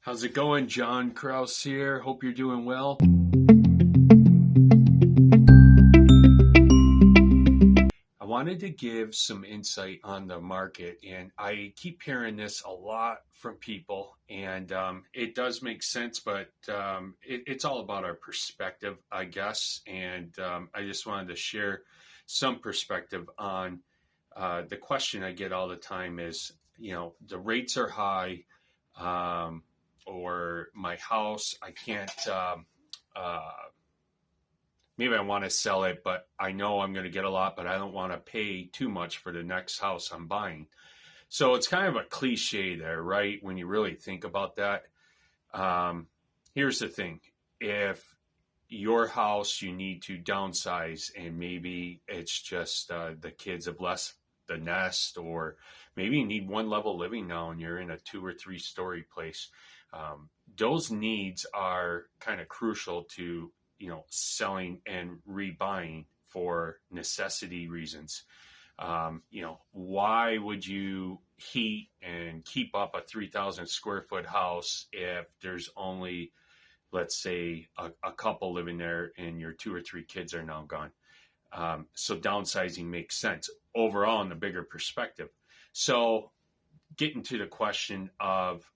How's it going? John Kraus here. Hope you're doing well. I wanted to give some insight on the market, and I keep hearing this a lot from people, and it does make sense, but it's all about our perspective, I guess. And I just wanted to share some perspective on the question I get all the time is, the rates are high. Or my house, I can't, maybe I want to sell it, but I know I'm going to get a lot, but I don't want to pay too much for the next house I'm buying. So it's kind of a cliche there, right? When you really think about that. Here's the thing. If your house, you need to downsize and maybe it's just the kids have left the nest, or maybe you need one level living now and you're in a 2 or 3 story place. Those needs are kind of crucial to, selling and rebuying for necessity reasons. Why would you heat and keep up a 3,000 square foot house if there's only, let's say, a couple living there and your 2 or 3 kids are now gone? So downsizing makes sense overall in the bigger perspective. So getting to the question of,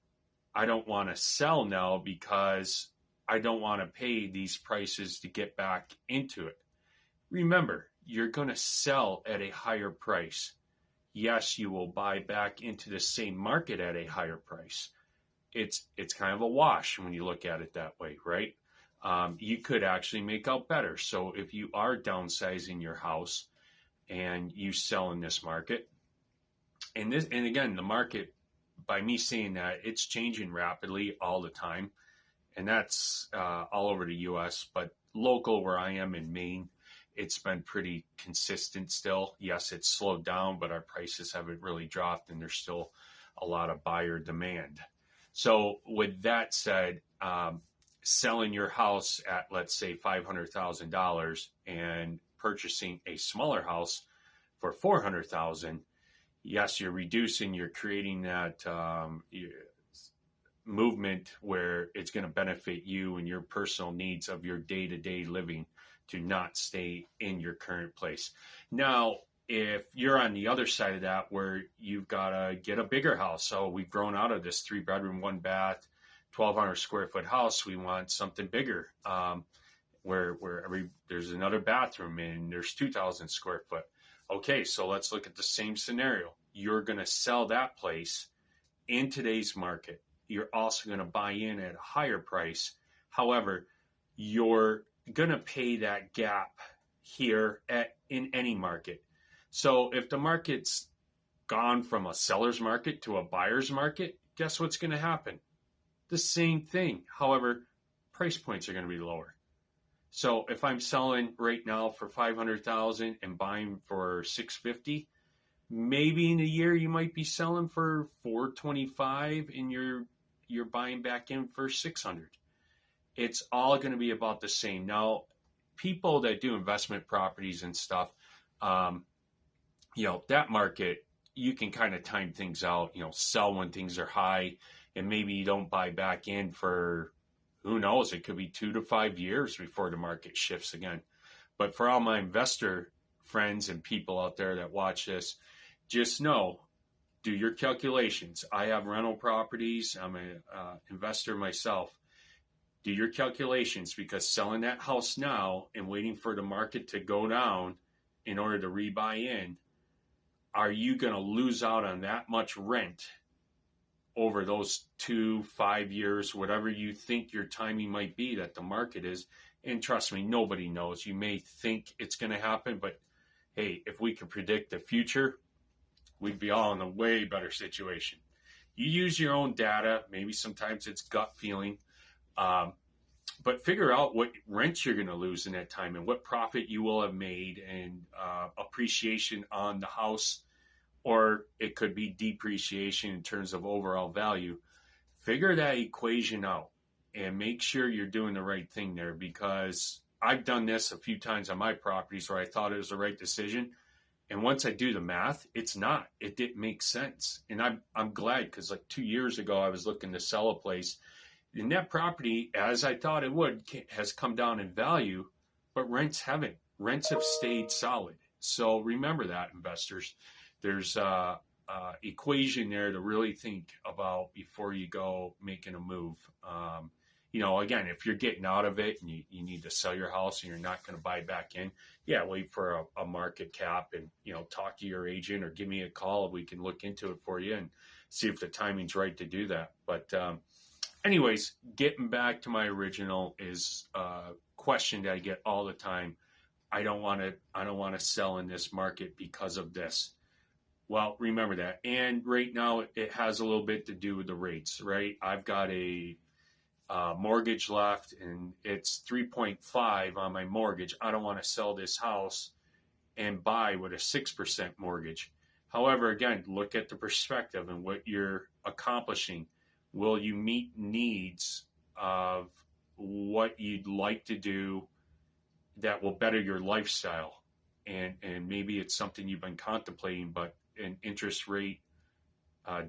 I don't want to sell now because I don't want to pay these prices to get back into it. Remember, you're going to sell at a higher price. Yes, you will buy back into the same market at a higher price. It's kind of a wash when you look at it that way, right? You could actually make out better. So if you are downsizing your house and you sell in this market, and again, the market, by me saying that, it's changing rapidly all the time. And that's all over the U.S., but local where I am in Maine, it's been pretty consistent still. Yes, it's slowed down, but our prices haven't really dropped and there's still a lot of buyer demand. So with that said, selling your house at, let's say, $500,000 and purchasing a smaller house for $400,000, yes, you're reducing, you're creating that movement where it's going to benefit you and your personal needs of your day-to-day living to not stay in your current place. Now, if you're on the other side of that where you've got to get a bigger house, so we've grown out of this 3-bedroom, 1-bath, 1,200 square foot house, we want something bigger, where there's another bathroom and there's 2,000 square foot. Okay, so let's look at the same scenario. You're going to sell that place in today's market. You're also going to buy in at a higher price. However, you're going to pay that gap here in any market. So if the market's gone from a seller's market to a buyer's market, guess what's going to happen? The same thing. However, price points are going to be lower. So if I'm selling right now for $500,000 and buying for $650,000, maybe in a year you might be selling for $425,000 and you're buying back in for $600,000. It's all going to be about the same. Now, people that do investment properties and stuff, that market, you can kind of time things out, sell when things are high, and maybe you don't buy back in for, who knows, it could be 2 to 5 years before the market shifts again. But for all my investor friends and people out there that watch this, just know, do your calculations. I have rental properties. I'm an investor myself. Do your calculations, because selling that house now and waiting for the market to go down in order to rebuy in, are you going to lose out on that much rent over those 2, 5 years, whatever you think your timing might be that the market is? And trust me, nobody knows. You may think it's going to happen, but hey, if we could predict the future, we'd be all in a way better situation. You use your own data. Maybe sometimes it's gut feeling. But figure out what rent you're going to lose in that time and what profit you will have made, and appreciation on the house, or it could be depreciation in terms of overall value. Figure that equation out and make sure you're doing the right thing there, because I've done this a few times on my properties where I thought it was the right decision. And once I do the math, it's not. It didn't make sense. And I'm glad, because like 2 years ago, I was looking to sell a place. And that property, as I thought it would, has come down in value, but rents haven't. Rents have stayed solid. So remember that, investors. There's a equation there to really think about before you go making a move. Again, if you're getting out of it and you need to sell your house and you're not going to buy back in, wait for a market cap and, talk to your agent or give me a call. We can look into it for you and see if the timing's right to do that. But anyways, getting back to my original is a question that I get all the time. I don't want to sell in this market because of this. Well, remember that. And right now it has a little bit to do with the rates, right? I've got a mortgage left and it's 3.5 on my mortgage. I don't want to sell this house and buy with a 6% mortgage. However, again, look at the perspective and what you're accomplishing. Will you meet needs of what you'd like to do that will better your lifestyle? And maybe it's something you've been contemplating, but an interest rate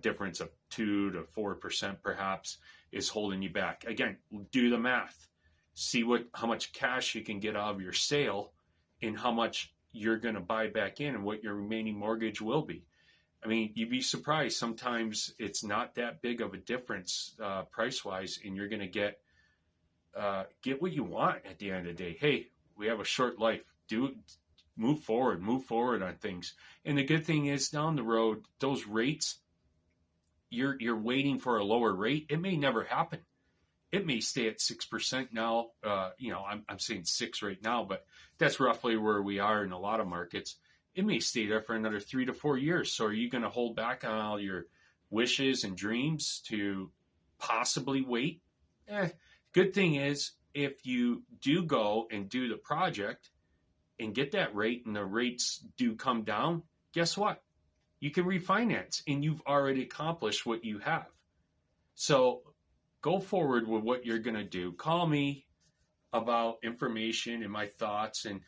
difference of 2 to 4% perhaps is holding you back. Again, do the math. See how much cash you can get out of your sale and how much you're going to buy back in and what your remaining mortgage will be. I mean, you'd be surprised. Sometimes it's not that big of a difference price-wise, and you're going to get what you want at the end of the day. Hey, we have a short life. Move forward on things. And the good thing is, down the road, those rates, you're waiting for a lower rate. It may never happen. It may stay at 6% now. I'm saying 6 right now, but that's roughly where we are in a lot of markets. It may stay there for another 3 to 4 years. So are you going to hold back on all your wishes and dreams to possibly wait? Good thing is, if you do go and do the project and get that rate and the rates do come down, guess what? You can refinance and you've already accomplished what you have. So go forward with what you're going to do. Call me about information and my thoughts, and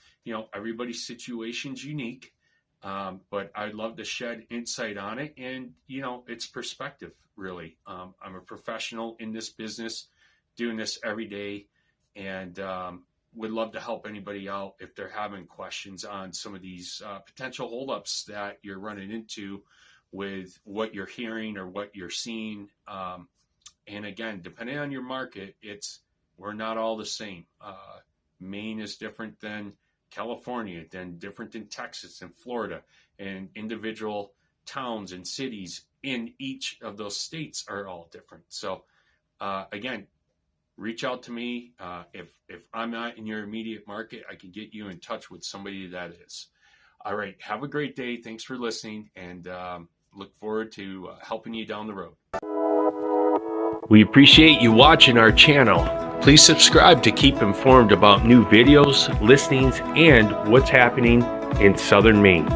everybody's situation's unique, but I'd love to shed insight on it. And it's perspective, really. I'm a professional in this business, doing this every day, and would love to help anybody out if they're having questions on some of these potential holdups that you're running into with what you're hearing or what you're seeing. And again, depending on your market, we're not all the same. Maine is different than California, then different than Texas and Florida, and individual towns and cities in each of those states are all different. So again, reach out to me. If I'm not in your immediate market, I can get you in touch with somebody that is. All right. Have a great day. Thanks for listening, and look forward to helping you down the road. We appreciate you watching our channel. Please subscribe to keep informed about new videos, listings, and what's happening in Southern Maine.